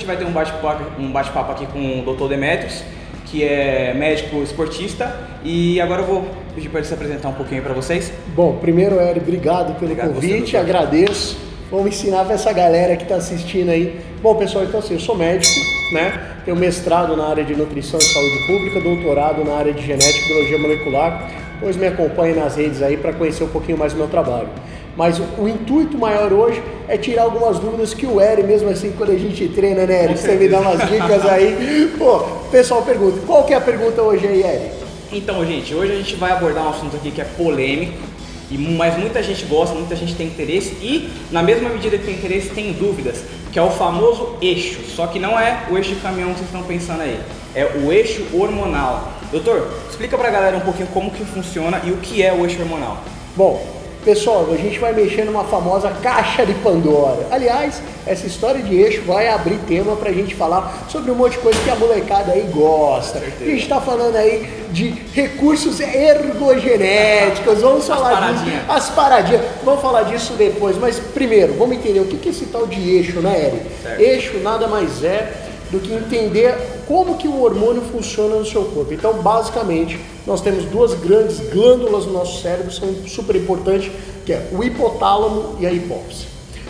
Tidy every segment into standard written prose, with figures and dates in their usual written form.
gente vai ter um bate-papo aqui com o Dr. Demetrios, que é médico esportista, e agora eu vou pedir para ele se apresentar um pouquinho para vocês. Bom, primeiro, Eri, obrigado pelo convite, agradeço. Vamos ensinar para essa galera que está assistindo aí. Bom, pessoal, então assim, eu sou médico, né? Tenho mestrado na área de nutrição e saúde pública, doutorado na área de genética e biologia molecular. Pois me acompanhe nas redes aí para conhecer um pouquinho mais do meu trabalho. Mas o intuito maior hoje é tirar algumas dúvidas que o Eri, mesmo assim, quando a gente treina, né, Eri? Você me dá umas dicas aí. Pô, o pessoal pergunta, qual que é a pergunta hoje aí, Eri? Então, gente, hoje a gente vai abordar um assunto aqui que é polêmico, mas muita gente gosta, muita gente tem interesse e, na mesma medida que tem interesse, tem dúvidas, que é o famoso eixo. Só que não é o eixo de caminhão que vocês estão pensando aí, é o eixo hormonal. Doutor, explica pra galera um pouquinho como que funciona e o que é o eixo hormonal. Bom, pessoal, a gente vai mexer numa famosa caixa de Pandora. Aliás, essa história de eixo vai abrir tema pra gente falar sobre um monte de coisa que a molecada aí gosta. A gente tá falando aí de recursos ergogenéticos, vamos falar disso. As paradinhas, vamos falar disso depois, mas primeiro, vamos entender o que é esse tal de eixo, né, Eri? Eixo nada mais é do que entender como que o hormônio funciona no seu corpo. Então, basicamente, nós temos duas grandes glândulas no nosso cérebro, são super importantes, que é o hipotálamo e a hipófise.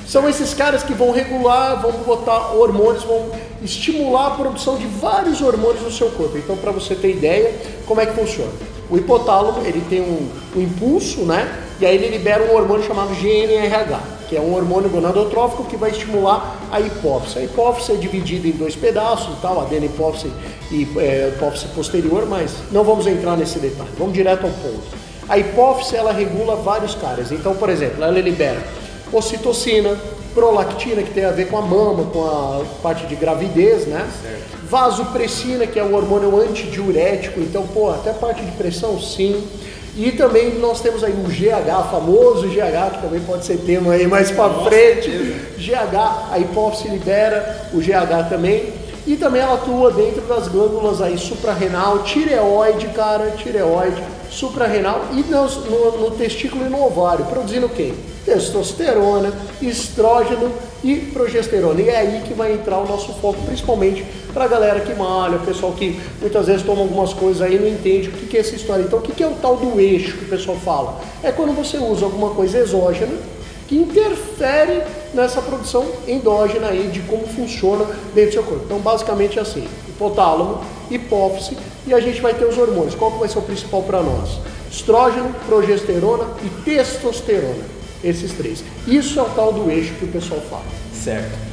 São esses caras que vão regular, vão botar hormônios, vão estimular a produção de vários hormônios no seu corpo. Então, para você ter ideia, como é que funciona? O hipotálamo, ele tem um impulso, né? E aí ele libera um hormônio chamado GnRH, que é um hormônio gonadotrófico que vai estimular a hipófise. A hipófise é dividida em dois pedaços, tal, adenohipófise e hipófise posterior, mas não vamos entrar nesse detalhe, vamos direto ao ponto. A hipófise, ela regula vários caras. Então, por exemplo, ela libera ocitocina, prolactina, que tem a ver com a mama, com a parte de gravidez, né? Certo. Vasopressina, que é o hormônio antidiurético, então, pô, até parte de pressão, sim. E também nós temos aí o GH, famoso GH, que também pode ser tema aí mais pra frente. GH, a hipófise libera o GH também. E também ela atua dentro das glândulas aí suprarrenal, tireoide, suprarrenal e no testículo e no ovário, produzindo o quê? Testosterona, estrógeno e progesterona. E é aí que vai entrar o nosso foco, principalmente para a galera que malha, o pessoal que muitas vezes toma algumas coisas aí e não entende o que é essa história. Então, o que é o tal do eixo que o pessoal fala? É quando você usa alguma coisa exógena que interfere nessa produção endógena aí de como funciona dentro do seu corpo. Então, basicamente é assim, hipotálamo, hipófise, e a gente vai ter os hormônios. Qual que vai ser o principal para nós? Estrógeno, progesterona e testosterona. Esses três. Isso é o tal do eixo que o pessoal fala. Certo.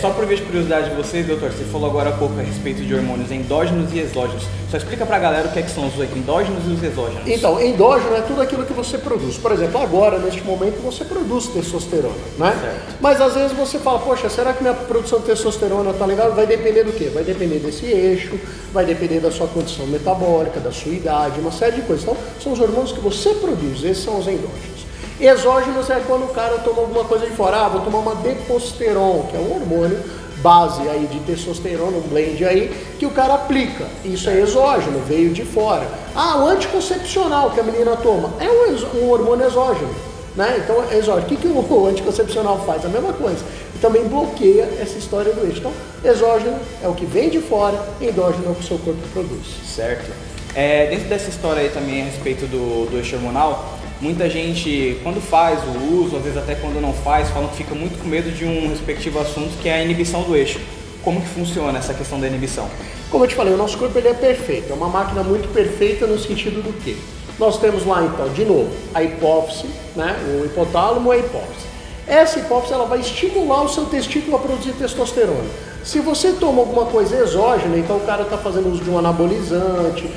Só por vez de curiosidade de vocês, doutor, você falou agora há pouco a respeito de hormônios endógenos e exógenos. Só explica pra galera o que são os endógenos e os exógenos. Então, endógeno é tudo aquilo que você produz. Por exemplo, agora, neste momento, você produz testosterona, né? Certo. Mas às vezes você fala, poxa, será que minha produção de testosterona tá legal? Vai depender do quê? Vai depender desse eixo, vai depender da sua condição metabólica, da sua idade, uma série de coisas. Então, são os hormônios que você produz, esses são os endógenos. Exógenos é quando o cara toma alguma coisa de fora, vou tomar uma deposteron, que é um hormônio base aí de testosterona, um blend aí, que o cara aplica. Isso é exógeno, veio de fora. O anticoncepcional que a menina toma é um hormônio exógeno, né? Então, é exógeno. O que o anticoncepcional faz? A mesma coisa. E também bloqueia essa história do eixo. Então, exógeno é o que vem de fora, endógeno é o que o seu corpo produz. Certo. Dentro dessa história aí também a respeito do eixo hormonal, muita gente, quando faz o uso, às vezes até quando não faz, falam que fica muito com medo de um respectivo assunto, que é a inibição do eixo. Como que funciona essa questão da inibição? Como eu te falei, o nosso corpo ele é perfeito, é uma máquina muito perfeita no sentido do quê? Nós temos lá então, de novo, a hipófise, né? O hipotálamo e a hipófise. Essa hipófise ela vai estimular o seu testículo a produzir testosterona. Se você toma alguma coisa exógena, então o cara está fazendo uso de um anabolizante,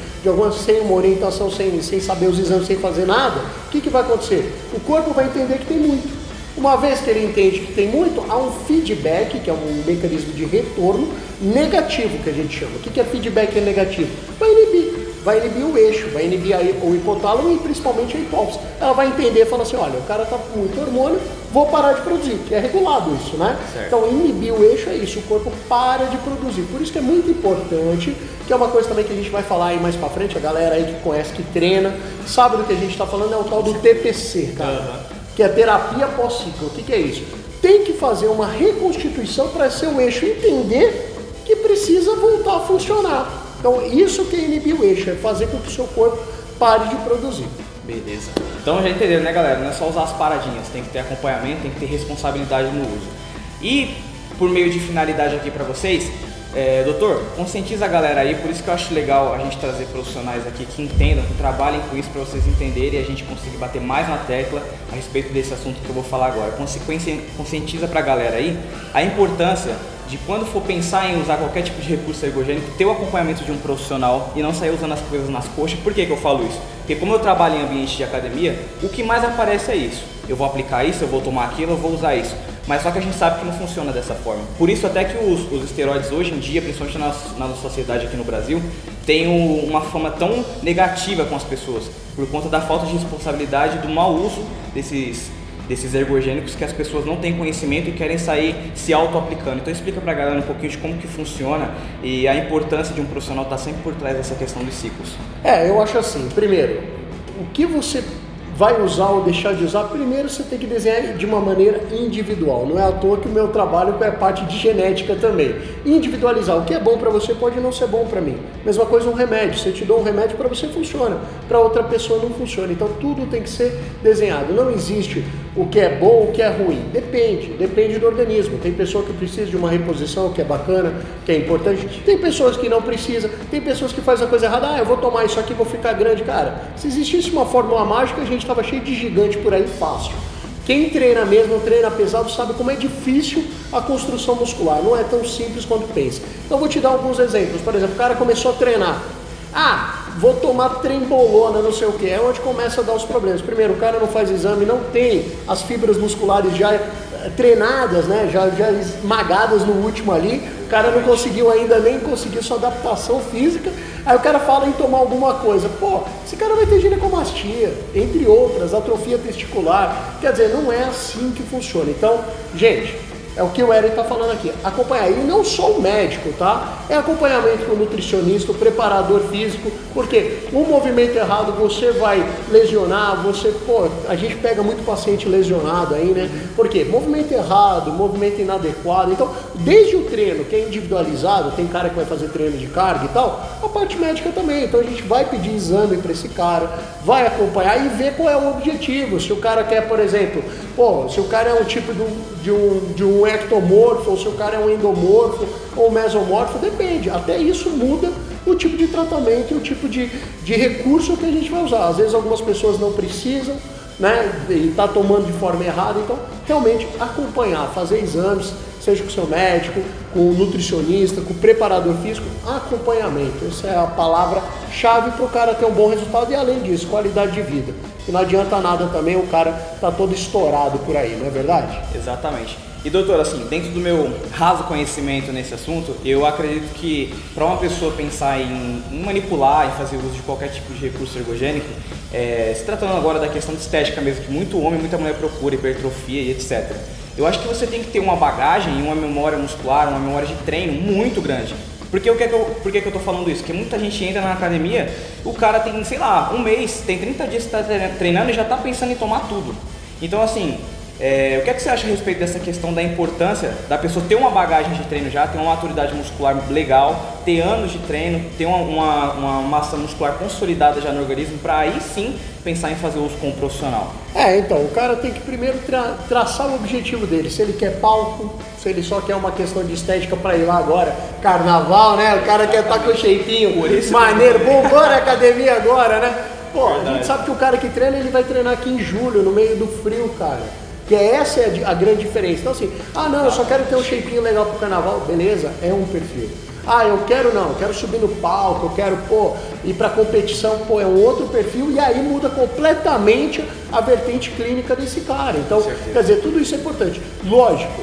sem uma orientação, sem saber os exames, sem fazer nada, o que vai acontecer? O corpo vai entender que tem muito. Uma vez que ele entende que tem muito, há um feedback, que é um mecanismo de retorno negativo que a gente chama. O que é feedback negativo? Vai inibir o eixo, vai inibir o hipotálamo e principalmente a hipófise. Ela vai entender e falar assim, olha, o cara está com muito hormônio, vou parar de produzir, que é regulado isso, né? Certo. Então, inibir o eixo é isso, o corpo para de produzir. Por isso que é muito importante, que é uma coisa também que a gente vai falar aí mais pra frente, a galera aí que conhece, que treina, sabe do que a gente está falando, é o tal do TPC, cara, que é terapia pós-ciclo. O que é isso? tem que fazer uma reconstituição para seu eixo entender que precisa voltar a funcionar. Então, isso que é inibir o eixo, é fazer com que o seu corpo pare de produzir. Beleza. Então já entenderam, né, galera? Não é só usar as paradinhas, tem que ter acompanhamento, tem que ter responsabilidade no uso. E, por meio de finalidade aqui para vocês, doutor, conscientiza a galera aí, por isso que eu acho legal a gente trazer profissionais aqui que entendam, que trabalhem com isso para vocês entenderem e a gente conseguir bater mais na tecla a respeito desse assunto que eu vou falar agora. Conscientiza para a galera aí a importância de quando for pensar em usar qualquer tipo de recurso ergogênico, ter o acompanhamento de um profissional e não sair usando as coisas nas coxas. Por que eu falo isso? Porque como eu trabalho em ambiente de academia, o que mais aparece é isso. Eu vou aplicar isso, eu vou tomar aquilo, eu vou usar isso. Mas só que a gente sabe que não funciona dessa forma. Por isso até que os esteroides hoje em dia, principalmente na nossa sociedade aqui no Brasil, tem uma fama tão negativa com as pessoas, por conta da falta de responsabilidade do mau uso desses ergogênicos que as pessoas não têm conhecimento e querem sair se auto-aplicando. Então explica pra galera um pouquinho de como que funciona e a importância de um profissional estar sempre por trás dessa questão dos ciclos. Eu acho assim, primeiro, o que você vai usar ou deixar de usar, primeiro você tem que desenhar de uma maneira individual. Não é à toa que o meu trabalho é parte de genética também. Individualizar o que é bom para você pode não ser bom para mim. Mesma coisa um remédio. Se eu te dou um remédio, para você funciona, para outra pessoa não funciona. Então tudo tem que ser desenhado. Não existe o que é bom, o que é ruim. Depende do organismo. Tem pessoa que precisa de uma reposição, que é bacana, que é importante. Tem pessoas que não precisam. Tem pessoas que fazem a coisa errada. Eu vou tomar isso aqui, vou ficar grande. Cara, se existisse uma fórmula mágica, a gente estava cheio de gigante por aí fácil. Quem treina mesmo, treina pesado, sabe como é difícil a construção muscular. Não é tão simples quanto pensa. Então vou te dar alguns exemplos. Por exemplo, o cara começou a treinar. Vou tomar trembolona, não sei o que. É onde começa a dar os problemas. Primeiro, o cara não faz exame, não tem as fibras musculares já treinadas, né? Já esmagadas no último ali. O cara não conseguiu ainda, nem conseguiu sua adaptação física. Aí o cara fala em tomar alguma coisa. Pô, esse cara vai ter ginecomastia, entre outras, atrofia testicular. Quer dizer, não é assim que funciona. Então, gente, é o que o Eric está falando aqui. Acompanhar, e não só o médico, tá? É acompanhamento com o nutricionista, o preparador físico, porque um movimento errado você vai lesionar, a gente pega muito paciente lesionado aí, né? Por quê? Movimento errado, movimento inadequado. Então, desde o treino, que é individualizado, tem cara que vai fazer treino de carga e tal, a parte médica também. Então a gente vai pedir exame para esse cara, vai acompanhar e ver qual é o objetivo. Se o cara quer, por exemplo, se o cara é um tipo de um ectomorfo, ou se o cara é um endomorfo ou mesomorfo, depende. Até isso muda o tipo de tratamento e o tipo de recurso que a gente vai usar. Às vezes algumas pessoas não precisam, né, e tá tomando de forma errada. Então, realmente acompanhar, fazer exames, seja com o seu médico, com o nutricionista, com o preparador físico, acompanhamento. Essa é a palavra-chave para o cara ter um bom resultado e, além disso, qualidade de vida. E não adianta nada também o cara tá todo estourado por aí, não é verdade? Exatamente. E doutor, assim, dentro do meu raso conhecimento nesse assunto, eu acredito que para uma pessoa pensar em manipular, em fazer uso de qualquer tipo de recurso ergogênico, se tratando agora da questão de estética mesmo, que muito homem, muita mulher procura, hipertrofia e etc. Eu acho que você tem que ter uma bagagem e uma memória muscular, uma memória de treino muito grande. Por que eu tô falando isso? Porque muita gente entra na academia, o cara tem, sei lá, um mês, tem 30 dias que está treinando e já está pensando em tomar tudo. Então, assim, o que é que você acha a respeito dessa questão da importância da pessoa ter uma bagagem de treino já, ter uma maturidade muscular legal, ter anos de treino, ter uma massa muscular consolidada já no organismo, para aí sim pensar em fazer uso com um profissional? Então, o cara tem que primeiro traçar o objetivo dele, se ele quer palco, se ele só quer uma questão de estética para ir lá agora, carnaval, né? O cara quer estar com o shapinho maneiro, bombando a academia agora, né? A gente sabe que o cara que treina, ele vai treinar aqui em julho, no meio do frio, cara. Que essa é a grande diferença. Então assim, não, eu só quero ter um shapinho legal pro carnaval, beleza, é um perfil. Eu quero subir no palco, eu quero, ir pra competição, é um outro perfil, e aí muda completamente a vertente clínica desse cara. Então, quer dizer, tudo isso é importante. Lógico,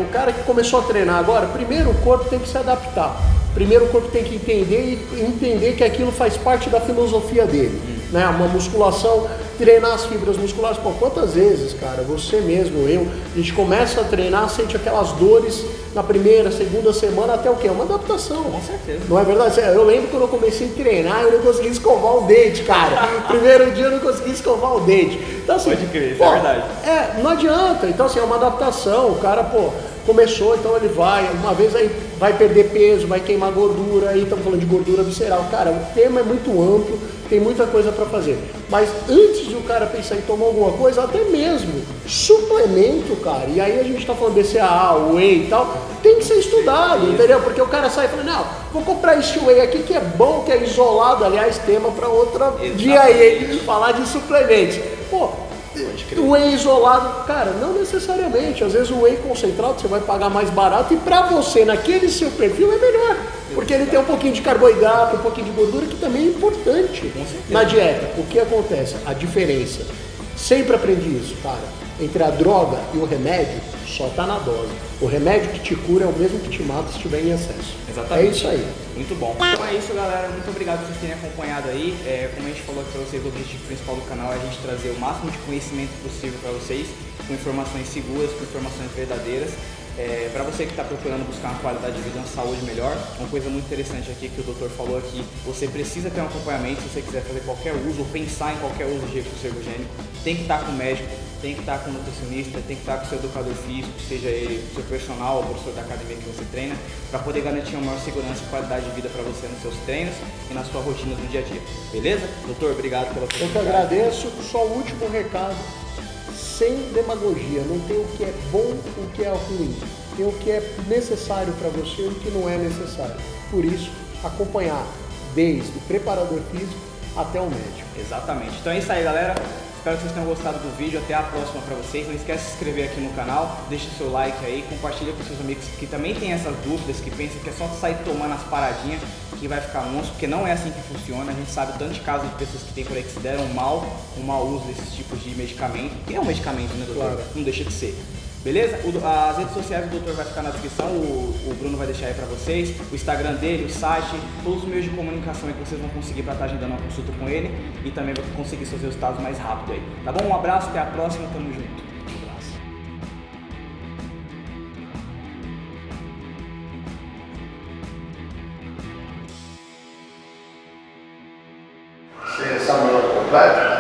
o cara que começou a treinar agora, primeiro o corpo tem que se adaptar. Primeiro o corpo tem que entender que aquilo faz parte da filosofia dele, né? Uma musculação, treinar as fibras musculares. Quantas vezes, cara, você mesmo, a gente começa a treinar, sente aquelas dores na primeira, segunda semana até o quê? Uma adaptação. Com certeza. Não é verdade? Eu lembro quando eu comecei a treinar, eu não conseguia escovar o dente, cara. Primeiro dia eu não conseguia escovar o dente. Então, assim, Pode crer, isso é verdade. Não adianta. Então, assim, é uma adaptação. O cara, começou, então ele vai, uma vez aí vai perder peso, vai queimar gordura, aí estamos falando de gordura visceral. Cara, o tema é muito amplo, tem muita coisa para fazer. Mas antes de o cara pensar em tomar alguma coisa, até mesmo suplemento, cara, e aí a gente tá falando BCAA, whey e tal, tem que ser estudado, entendeu? Porque o cara sai falando, não, vou comprar esse whey aqui que é bom, que é isolado, aliás, tema para outro dia aí, falar de suplementos. O whey isolado, cara, não necessariamente. Às vezes o whey concentrado você vai pagar mais barato e pra você, naquele seu perfil, é melhor. Porque ele tem um pouquinho de carboidrato, um pouquinho de gordura, que também é importante na dieta. O que acontece? A diferença. Sempre aprendi isso, cara. Entre a droga e o remédio, só tá na dose. O remédio que te cura é o mesmo que te mata se estiver em excesso. Exatamente. É isso aí. Muito bom. Então é isso, galera. Muito obrigado por vocês terem acompanhado aí. Como a gente falou aqui pra vocês, o objetivo principal do canal é a gente trazer o máximo de conhecimento possível para vocês, com informações seguras, com informações verdadeiras. Para você que está procurando buscar uma qualidade de vida, uma saúde melhor, uma coisa muito interessante aqui que o doutor falou aqui, você precisa ter um acompanhamento se você quiser fazer qualquer uso ou pensar em qualquer uso de recurso ergogênico, tem que estar com o médico, tem que estar com o nutricionista, tem que estar com o seu educador físico, seja ele o seu personal ou o professor da academia que você treina, para poder garantir uma maior segurança e qualidade de vida para você nos seus treinos e na sua rotina do dia a dia. Beleza? Doutor, obrigado pela sua Eu que agradeço. Só o último recado. Sem demagogia, não tem o que é bom, o que é ruim, tem o que é necessário para você e o que não é necessário. Por isso, acompanhar desde o preparador físico até o médico. Exatamente. Então é isso aí, galera. Espero que vocês tenham gostado do vídeo. Até a próxima para vocês. Não esquece de se inscrever aqui no canal, deixa o seu like aí, compartilha com seus amigos que também tem essas dúvidas, que pensam que é só sair tomando as paradinhas que vai ficar monstro, porque não é assim que funciona. A gente sabe tanto de casos de pessoas que tem por aí que se deram mal, um mau uso desses tipos de medicamento, que é um medicamento, né, doutor? Claro. Não deixa de ser. Beleza? As redes sociais do doutor vai ficar na descrição, o Bruno vai deixar aí pra vocês, o Instagram dele, o site, todos os meios de comunicação aí que vocês vão conseguir pra estar agendando uma consulta com ele e também vai conseguir seus resultados mais rápido aí. Tá bom? Um abraço, até a próxima, tamo junto. Essa mão completa.